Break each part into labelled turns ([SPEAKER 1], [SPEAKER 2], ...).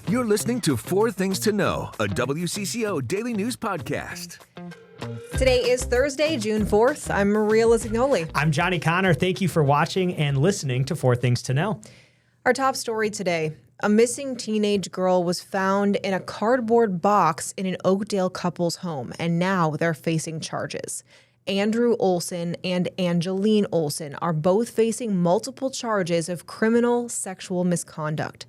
[SPEAKER 1] You're listening to Four Things to Know, a WCCO daily news podcast.
[SPEAKER 2] Today is Thursday, June 4th. I'm Maria Lisignoli.
[SPEAKER 3] I'm Johnny Kahner. Thank you for watching and listening to Four Things to Know.
[SPEAKER 2] Our top story today. A missing teenage girl was found in a cardboard box in an Oakdale couple's home, and now they're facing charges. Andrew Olson and Angeline Olson are both facing multiple charges of criminal sexual misconduct.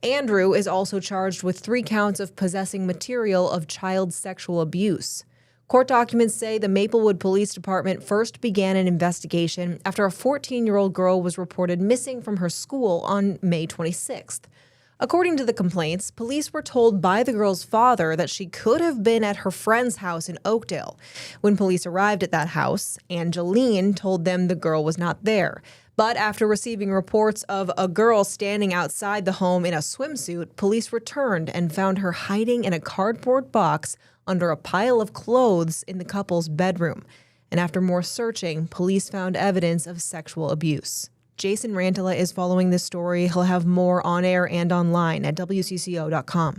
[SPEAKER 2] Andrew is also charged with 3 counts of possessing material of child sexual abuse. Court documents say the Maplewood Police Department first began an investigation after a 14-year-old girl was reported missing from her school on May 26th. According to the complaints, police were told by the girl's father that she could have been at her friend's house in Oakdale. When police arrived at that house, Angeline told them the girl was not there. But after receiving reports of a girl standing outside the home in a swimsuit, police returned and found her hiding in a cardboard box under a pile of clothes in the couple's bedroom. And after more searching, police found evidence of sexual abuse. Jason Rantala is following this story. He'll have more on air and online at WCCO.com.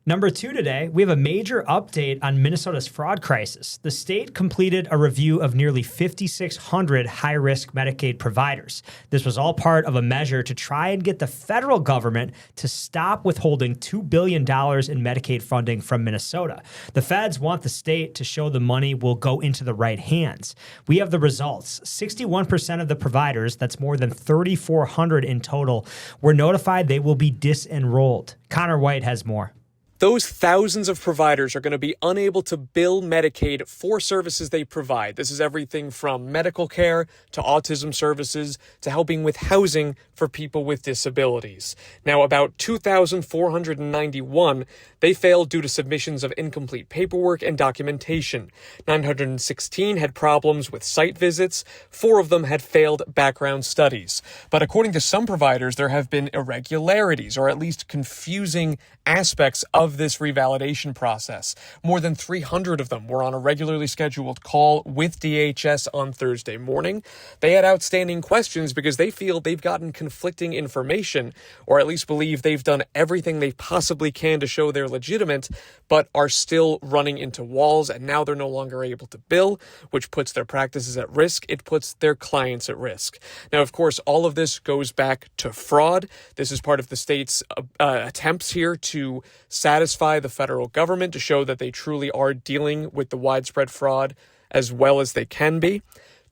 [SPEAKER 3] Number 2 today, we have a major update on Minnesota's fraud crisis. The state completed a review of nearly 5,600 high-risk Medicaid providers. This was all part of a measure to try and get the federal government to stop withholding $2 billion in Medicaid funding from Minnesota. The feds want the state to show the money will go into the right hands. We have the results. 61% of the providers, that's more than 3,400 in total, were notified they will be disenrolled. Connor White has more.
[SPEAKER 4] Those thousands of providers are going to be unable to bill Medicaid for services they provide. This is everything from medical care to autism services to helping with housing for people with disabilities. Now, about 2,491, they failed due to submissions of incomplete paperwork and documentation. 916 had problems with site visits. 4 of them had failed background studies. But according to some providers, there have been irregularities or at least confusing aspects of this revalidation process. More than 300 of them were on a regularly scheduled call with DHS on Thursday morning. They had outstanding questions because they feel they've gotten conflicting information, or at least believe they've done everything they possibly can to show they're legitimate, but are still running into walls, and now they're no longer able to bill, which puts their practices at risk. It puts their clients at risk. Now, of course, all of this goes back to fraud. This is part of the state's attempts here to satisfy the federal government to show that they truly are dealing with the widespread fraud as well as they can be.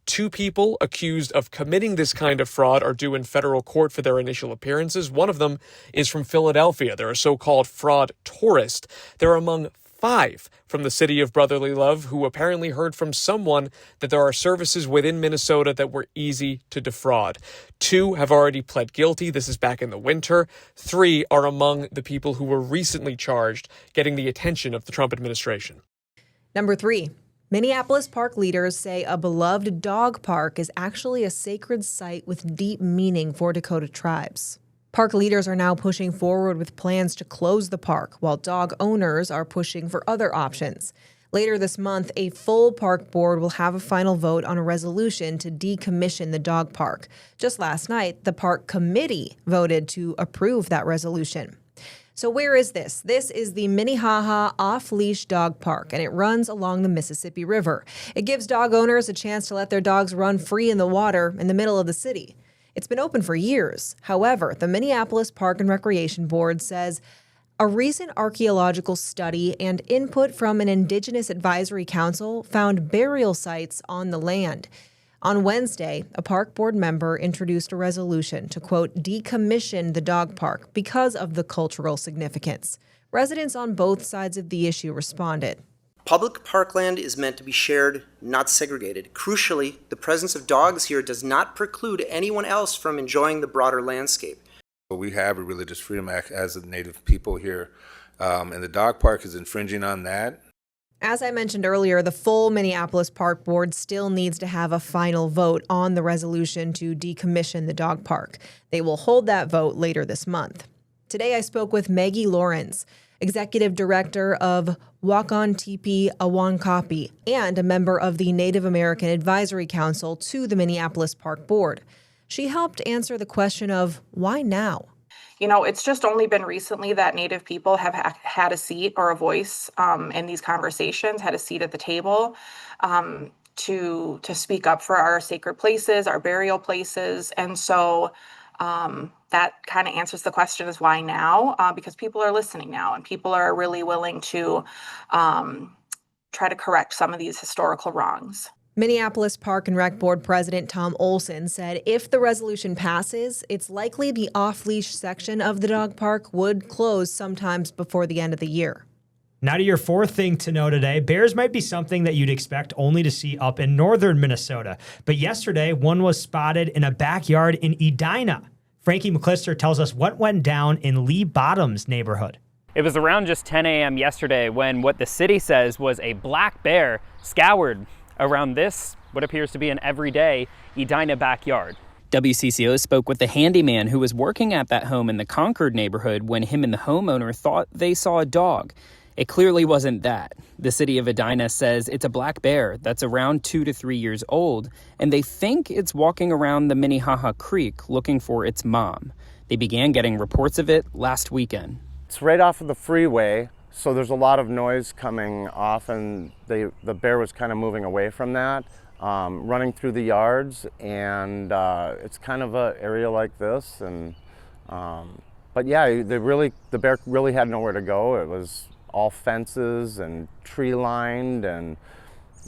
[SPEAKER 4] 2 people accused of committing this kind of fraud are due in federal court for their initial appearances. One of them is from Philadelphia. They're a so-called fraud tourist. They're among 5 from the city of brotherly love who apparently heard from someone that there are services within Minnesota that were easy to defraud. 2 have already pled guilty. This is back in the winter. 3 are among the people who were recently charged, getting the attention of the Trump administration.
[SPEAKER 2] Number 3. Minneapolis park leaders say a beloved dog park is actually a sacred site with deep meaning for Dakota tribes. Park leaders are now pushing forward with plans to close the park, while dog owners are pushing for other options. Later this month, a full park board will have a final vote on a resolution to decommission the dog park. Just last night, the park committee voted to approve that resolution. So where is this? This is the Minnehaha Off-Leash Dog Park, and it runs along the Mississippi River. It gives dog owners a chance to let their dogs run free in the water in the middle of the city. It's been open for years. However, the Minneapolis Park and Recreation Board says a recent archaeological study and input from an Indigenous Advisory Council found burial sites on the land. On Wednesday, a park board member introduced a resolution to, quote, decommission the dog park because of the cultural significance. Residents on both sides of the issue responded.
[SPEAKER 5] Public parkland is meant to be shared, not segregated. Crucially, the presence of dogs here does not preclude anyone else from enjoying the broader landscape.
[SPEAKER 6] We have a Religious Freedom Act as a Native people here, and the dog park is infringing on that.
[SPEAKER 2] As I mentioned earlier, the full Minneapolis Park Board still needs to have a final vote on the resolution to decommission the dog park. They will hold that vote later this month. Today I spoke with Maggie Lawrence, Executive Director of Wakan-Tipi Awankapi and a member of the Native American Advisory Council to the Minneapolis Park Board. She helped answer the question of why now?
[SPEAKER 7] It's just only been recently that Native people have had a seat or a voice in these conversations, had a seat at the table to speak up for our sacred places, our burial places. And so that kind of answers the question is why now? Because people are listening now and people are really willing to try to correct some of these historical wrongs.
[SPEAKER 2] Minneapolis Park and Rec Board President Tom Olson said if the resolution passes, it's likely the off-leash section of the dog park would close sometimes before the end of the year.
[SPEAKER 3] Now to your fourth thing to know today, bears might be something that you'd expect only to see up in northern Minnesota. But yesterday, one was spotted in a backyard in Edina. Frankie McClister tells us what went down in Lee Bottoms neighborhood.
[SPEAKER 8] It was around just 10 a.m. yesterday when what the city says was a black bear scoured around this, what appears to be an everyday Edina backyard.
[SPEAKER 9] WCCO spoke with the handyman who was working at that home in the Concord neighborhood when him and the homeowner thought they saw a dog. It clearly wasn't that. The city of Edina says it's a black bear that's around 2 to 3 years old, and they think it's walking around the Minnehaha Creek looking for its mom. They began getting reports of it last weekend.
[SPEAKER 10] It's right off of the freeway, so there's a lot of noise coming off, and the bear was kind of moving away from that, running through the yards, and it's kind of an area like this. And but yeah, the bear really had nowhere to go. It was all fences and tree lined, and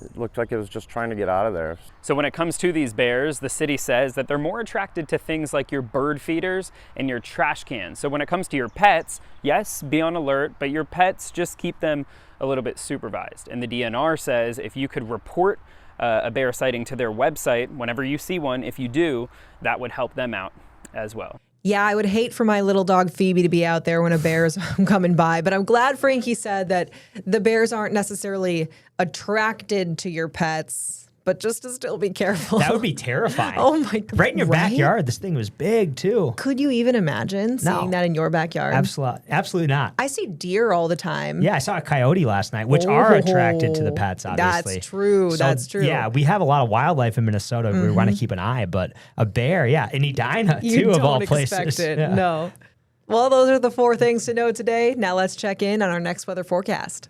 [SPEAKER 10] it looked like it was just trying to get out of there.
[SPEAKER 8] So when it comes to these bears, the city says that they're more attracted to things like your bird feeders and your trash cans. So when it comes to your pets, yes, be on alert, but your pets, just keep them a little bit supervised. And the DNR says if you could report a bear sighting to their website whenever you see one, if you do, that would help them out as well.
[SPEAKER 2] Yeah, I would hate for my little dog Phoebe to be out there when a bear is coming by, but I'm glad Frankie said that the bears aren't necessarily attracted to your pets, but just to still be careful.
[SPEAKER 3] That would be terrifying.
[SPEAKER 2] Oh my God.
[SPEAKER 3] Right in your backyard. This thing was big too.
[SPEAKER 2] Could you even imagine seeing that in your backyard?
[SPEAKER 3] Absolutely not.
[SPEAKER 2] I see deer all the time.
[SPEAKER 3] Yeah, I saw a coyote last night, which are attracted to the pets, obviously.
[SPEAKER 2] That's true.
[SPEAKER 3] So,
[SPEAKER 2] that's true.
[SPEAKER 3] Yeah, we have a lot of wildlife in Minnesota. We want to keep an eye, but a bear, yeah, in Edina, too, of all places.
[SPEAKER 2] You don't expect it,
[SPEAKER 3] yeah.
[SPEAKER 2] no. Well, those are the 4 things to know today. Now let's check in on our next weather forecast.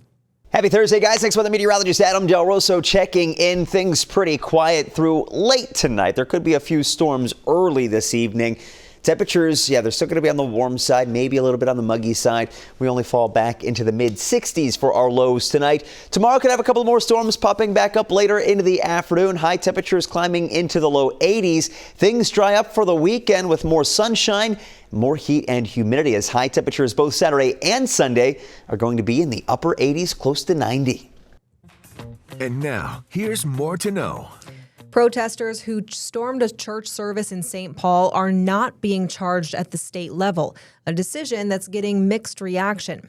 [SPEAKER 11] Happy Thursday, guys. Thanks for the meteorologist Adam Del Rosso checking in. Things pretty quiet through late tonight. There could be a few storms early this evening. Temperatures, yeah, they're still going to be on the warm side, maybe a little bit on the muggy side. We only fall back into the mid-60s for our lows tonight. Tomorrow could have a couple more storms popping back up later into the afternoon. High temperatures climbing into the low 80s. Things dry up for the weekend with more sunshine, more heat and humidity as high temperatures both Saturday and Sunday are going to be in the upper 80s, close to 90.
[SPEAKER 1] And now, here's more to know.
[SPEAKER 2] Protesters who stormed a church service in St. Paul are not being charged at the state level, a decision that's getting mixed reaction.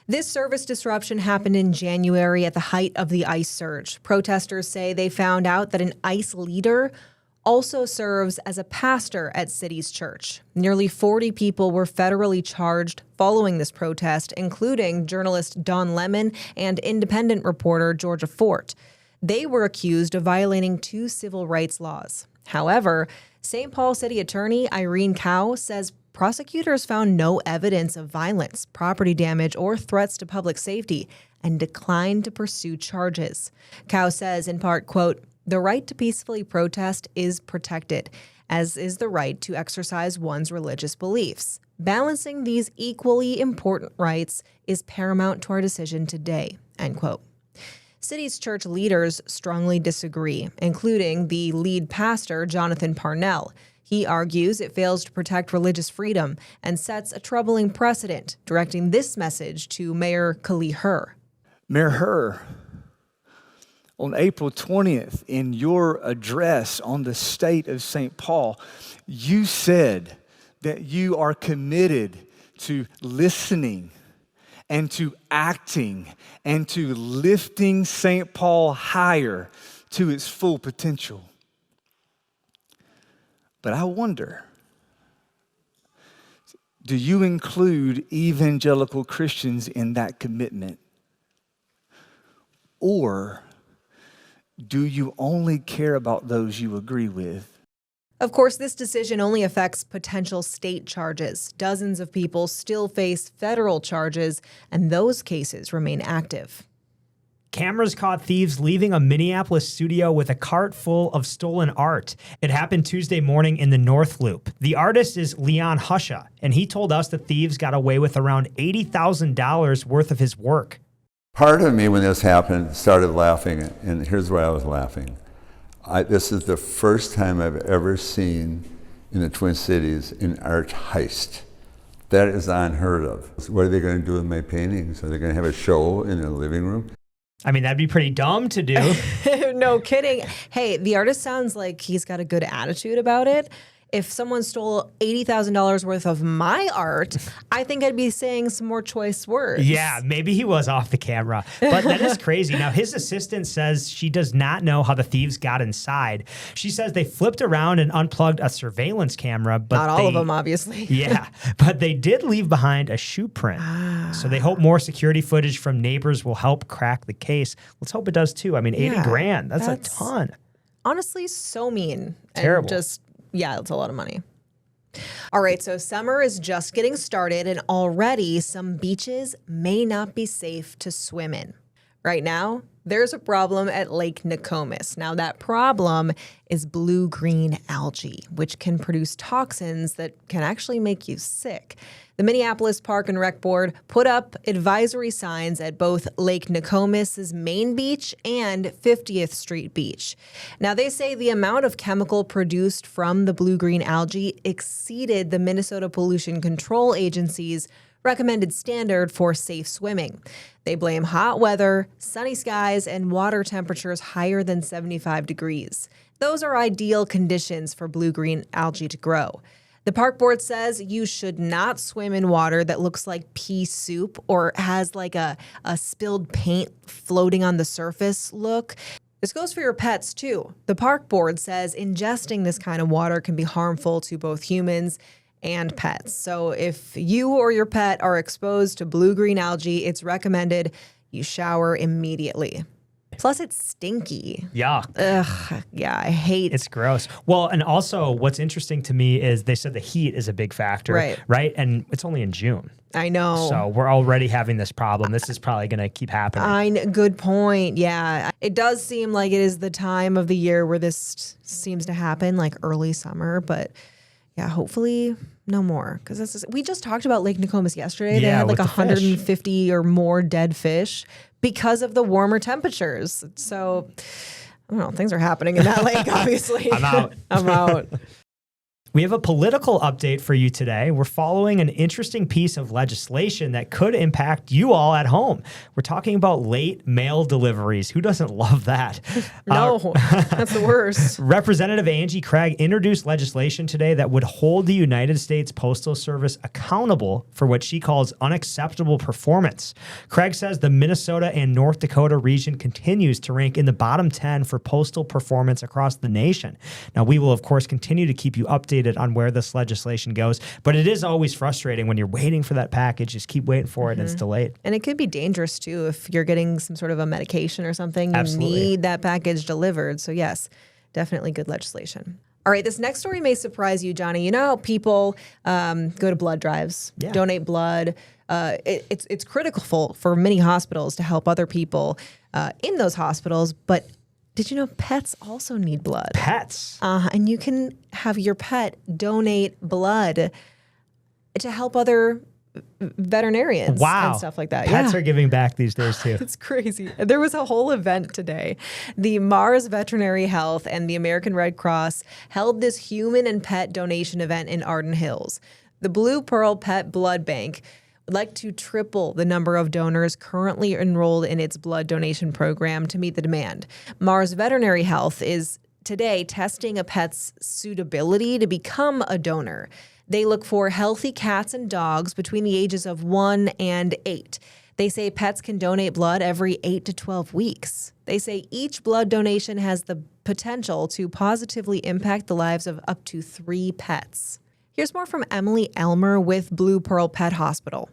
[SPEAKER 2] This service disruption happened in January at the height of the ICE surge. Protesters say they found out that an ICE leader also serves as a pastor at City's church. Nearly 40 people were federally charged following this protest, including journalist Don Lemon and independent reporter Georgia Fort. They were accused of violating 2 civil rights laws. However, St. Paul City Attorney Irene Cow says prosecutors found no evidence of violence, property damage, or threats to public safety and declined to pursue charges. Cow says, in part, quote, "The right to peacefully protest is protected, as is the right to exercise one's religious beliefs. Balancing these equally important rights is paramount to our decision today," end quote. City's church leaders strongly disagree, including the lead pastor, Jonathan Parnell. He argues it fails to protect religious freedom and sets a troubling precedent, directing this message to Mayor Kali Hur.
[SPEAKER 12] Mayor Hur, on April 20th, in your address on the state of St. Paul, you said that you are committed to listening and to acting and to lifting St. Paul higher to its full potential. But I wonder, do you include evangelical Christians in that commitment? Or do you only care about those you agree with?
[SPEAKER 2] Of course, this decision only affects potential state charges. Dozens of people still face federal charges, and those cases remain active.
[SPEAKER 3] Cameras caught thieves leaving a Minneapolis studio with a cart full of stolen art. It happened Tuesday morning in the North Loop. The artist is Leon Husha, and he told us the thieves got away with around $80,000 worth of his work.
[SPEAKER 13] Part of me, when this happened, started laughing, and here's why I was laughing. This is the first time I've ever seen in the Twin Cities an art heist. That is unheard of. What are they going to do with my paintings? Are they going to have a show in their living room?
[SPEAKER 3] I mean, that'd be pretty dumb to do.
[SPEAKER 2] No kidding. Hey, the artist sounds like he's got a good attitude about it. If someone stole $80,000 worth of my art, I think I'd be saying some more choice words.
[SPEAKER 3] Yeah, maybe he was off the camera. But that is crazy. Now, his assistant says she does not know how the thieves got inside. She says they flipped around and unplugged a surveillance camera. But
[SPEAKER 2] not all of them, obviously.
[SPEAKER 3] Yeah, but they did leave behind a shoe print. So they hope more security footage from neighbors will help crack the case. Let's hope it does, too. I mean, 80 grand, that's a ton.
[SPEAKER 2] Honestly, so mean.
[SPEAKER 3] Terrible.
[SPEAKER 2] And yeah, it's a lot of money. All right, so summer is just getting started, and already some beaches may not be safe to swim in. Right now, there's a problem at Lake Nokomis. Now, that problem is blue-green algae, which can produce toxins that can actually make you sick. The Minneapolis Park and Rec Board put up advisory signs at both Lake Nokomis' main beach and 50th Street Beach. Now, they say the amount of chemical produced from the blue-green algae exceeded the Minnesota Pollution Control Agency's recommended standard for safe swimming. They blame hot weather, sunny skies, and water temperatures higher than 75 degrees. Those are ideal conditions for blue-green algae to grow. The park board says you should not swim in water that looks like pea soup or has like a spilled paint floating on the surface look. This goes for your pets, too. The park board says ingesting this kind of water can be harmful to both humans and pets. So if you or your pet are exposed to blue-green algae, it's recommended you shower immediately. Plus, it's stinky.
[SPEAKER 3] Yuck.
[SPEAKER 2] Ugh, yeah, I hate it.
[SPEAKER 3] It's gross. Well, and also what's interesting to me is they said the heat is a big factor, right? And it's only in June.
[SPEAKER 2] I know.
[SPEAKER 3] So we're already having this problem. This is probably going to keep happening.
[SPEAKER 2] Good point. Yeah. It does seem like it is the time of the year where this seems to happen, like early summer, but yeah, hopefully no more. Because we just talked about Lake Nokomis yesterday. They had like 150 or more dead fish because of the warmer temperatures. So, I don't know, things are happening in that lake, obviously.
[SPEAKER 3] I'm out.
[SPEAKER 2] I'm out.
[SPEAKER 3] We have a political update for you today. We're following an interesting piece of legislation that could impact you all at home. We're talking about late mail deliveries. Who doesn't love that?
[SPEAKER 2] No, that's the worst.
[SPEAKER 3] Representative Angie Craig introduced legislation today that would hold the United States Postal Service accountable for what she calls unacceptable performance. Craig says the Minnesota and North Dakota region continues to rank in the bottom 10 for postal performance across the nation. Now, we will, of course, continue to keep you updated on where this legislation goes, but it is always frustrating when you're waiting for that package. Just keep waiting for it and it's delayed.
[SPEAKER 2] And it could be dangerous too if you're getting some sort of a medication or something.
[SPEAKER 3] Absolutely.
[SPEAKER 2] You need that package delivered. So yes, definitely good legislation. All right, this next story may surprise you, Johnny. You know how people go to blood drives, donate blood. It's critical for many hospitals to help other people in those hospitals, but did you know pets also need blood?
[SPEAKER 3] Pets?
[SPEAKER 2] And you can have your pet donate blood to help other veterinarians and stuff like that.
[SPEAKER 3] Pets are giving back these days too.
[SPEAKER 2] It's crazy. There was a whole event today. The Mars Veterinary Health and the American Red Cross held this human and pet donation event in Arden Hills. The Blue Pearl Pet Blood Bank would like to triple the number of donors currently enrolled in its blood donation program to meet the demand. Mars Veterinary Health is today testing a pet's suitability to become a donor. They look for healthy cats and dogs between the ages of 1 and 8. They say pets can donate blood every 8 to 12 weeks. They say each blood donation has the potential to positively impact the lives of up to 3 pets. Here's more from Emily Elmer with Blue Pearl Pet Hospital.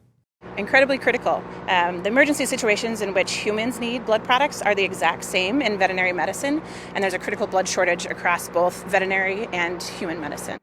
[SPEAKER 14] incredibly critical. The emergency situations in which humans need blood products are the exact same in veterinary medicine, and there's a critical blood shortage across both veterinary and human medicine.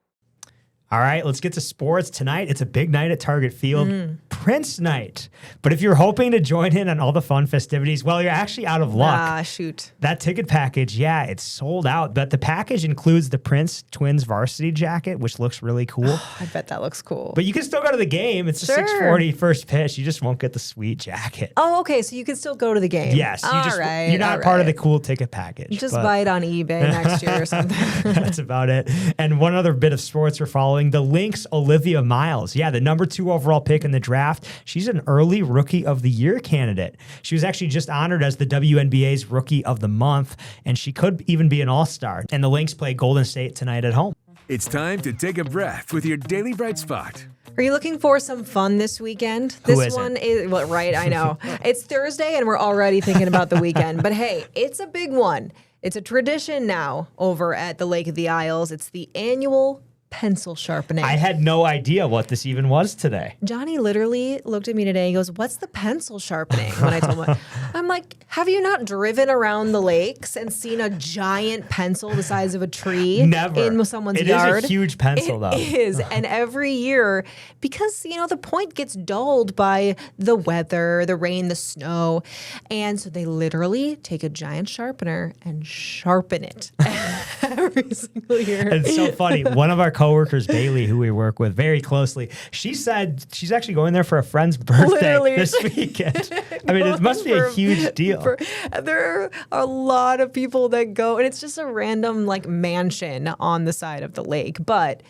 [SPEAKER 3] All right, let's get to sports tonight. It's a big night at Target Field, Prince night. But if you're hoping to join in on all the fun festivities, well, you're actually out of luck.
[SPEAKER 2] Ah, shoot.
[SPEAKER 3] That ticket package, yeah, it's sold out. But the package includes the Prince Twins varsity jacket, which looks really cool.
[SPEAKER 2] I bet that looks cool.
[SPEAKER 3] But you can still go to the game. It's a 6:40 first pitch. You just won't get the sweet jacket.
[SPEAKER 2] Oh, okay. So you can still go to the game.
[SPEAKER 3] Yes, you're not part of the cool ticket package.
[SPEAKER 2] Just buy it on eBay next year or something.
[SPEAKER 3] That's about it. And one other bit of sports we're following, the Lynx Olivia Miles. Yeah, the number 2 overall pick in the draft. She's an early Rookie of the Year candidate. She was actually just honored as the WNBA's Rookie of the Month, and she could even be an All-Star. And the Lynx play Golden State tonight at home.
[SPEAKER 1] It's time to take a breath with your Daily Bright Spot.
[SPEAKER 2] Are you looking for some fun this weekend?
[SPEAKER 3] Who
[SPEAKER 2] This
[SPEAKER 3] isn't?
[SPEAKER 2] one is, well, right, I know. It's Thursday and we're already thinking about the weekend. But hey, it's a big one. It's a tradition now over at the Lake of the Isles. It's the annual pencil sharpening.
[SPEAKER 3] I had no idea what this even was today.
[SPEAKER 2] Johnny literally looked at me today and goes, "What's the pencil sharpening?" When I told him, I'm like, "Have you not driven around the lakes and seen a giant pencil the size of a tree
[SPEAKER 3] Never.
[SPEAKER 2] in someone's
[SPEAKER 3] It
[SPEAKER 2] yard?"
[SPEAKER 3] is a huge pencil, though.
[SPEAKER 2] It is. And every year, because, the point gets dulled by the weather, the rain, the snow. And so they literally take a giant sharpener and sharpen it every single year.
[SPEAKER 3] It's so funny. One of our coworkers, Bailey, who we work with very closely, she said she's actually going there for a friend's birthday
[SPEAKER 2] Literally.
[SPEAKER 3] this weekend. I mean, it must be a huge deal.
[SPEAKER 2] There are a lot of people that go, and it's just a random mansion on the side of the lake, but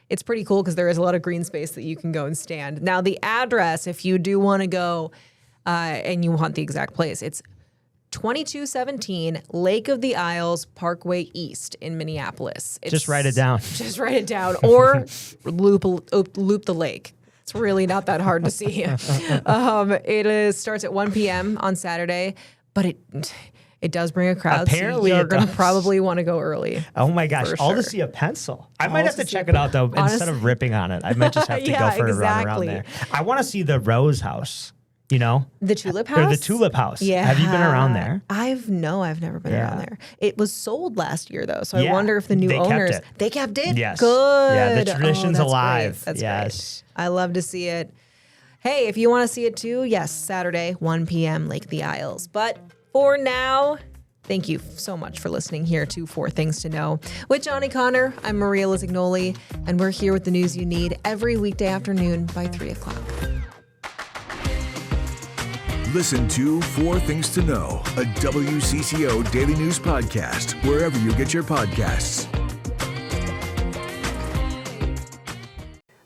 [SPEAKER 2] it's pretty cool because there is a lot of green space that you can go and stand. Now, the address, if you do want to go and you want the exact place, it's 2217 Lake of the Isles Parkway East in Minneapolis.
[SPEAKER 3] Just write it down.
[SPEAKER 2] Just write it down, or loop the lake. It's really not that hard to see. It starts at 1 p.m. on Saturday, but it does bring a crowd.
[SPEAKER 3] Apparently,
[SPEAKER 2] so you're
[SPEAKER 3] it
[SPEAKER 2] going to
[SPEAKER 3] does.
[SPEAKER 2] probably want to go early.
[SPEAKER 3] Oh my gosh,
[SPEAKER 2] For
[SPEAKER 3] all to
[SPEAKER 2] sure.
[SPEAKER 3] see a pencil. I
[SPEAKER 2] All
[SPEAKER 3] might have
[SPEAKER 2] to
[SPEAKER 3] to
[SPEAKER 2] see
[SPEAKER 3] check
[SPEAKER 2] a
[SPEAKER 3] it out, though,
[SPEAKER 2] pencil.
[SPEAKER 3] instead of ripping on it. I might just have to
[SPEAKER 2] Yeah,
[SPEAKER 3] go for a run around
[SPEAKER 2] exactly.
[SPEAKER 3] there. I want to see the Rose House,
[SPEAKER 2] The Tulip House?
[SPEAKER 3] Or the Tulip House.
[SPEAKER 2] Yeah.
[SPEAKER 3] Have you been around there?
[SPEAKER 2] I've never been around there. It was sold last year, though, so I
[SPEAKER 3] Yeah,
[SPEAKER 2] wonder if the new
[SPEAKER 3] they kept
[SPEAKER 2] owners...
[SPEAKER 3] it.
[SPEAKER 2] They kept it?
[SPEAKER 3] Yes.
[SPEAKER 2] Good.
[SPEAKER 3] Yeah, the tradition's
[SPEAKER 2] that's
[SPEAKER 3] alive.
[SPEAKER 2] Great. That's
[SPEAKER 3] Yes.
[SPEAKER 2] great. I love to see it. Hey, if you want to see it too, yes, Saturday, 1 p.m., Lake of the Isles. But for now... Thank you so much for listening here to 4 Things to Know. With Johnny Kahner, I'm Maria Lisignoli, and we're here with the news you need every weekday afternoon by 3 o'clock.
[SPEAKER 1] Listen to 4 Things to Know, a WCCO daily news podcast, wherever you get your podcasts.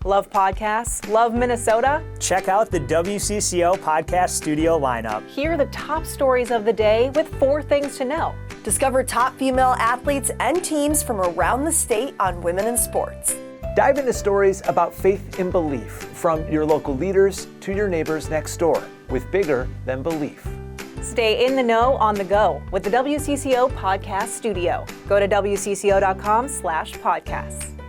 [SPEAKER 15] Love podcasts? Love Minnesota?
[SPEAKER 16] Check out the WCCO podcast studio lineup.
[SPEAKER 15] Hear the top stories of the day with 4 Things to Know.
[SPEAKER 17] Discover top female athletes and teams from around the state on women in sports.
[SPEAKER 16] Dive into stories about faith and belief, from your local leaders to your neighbors next door, with bigger than belief.
[SPEAKER 15] Stay in the know on the go with the WCCO podcast studio. Go to WCCO.com/podcasts.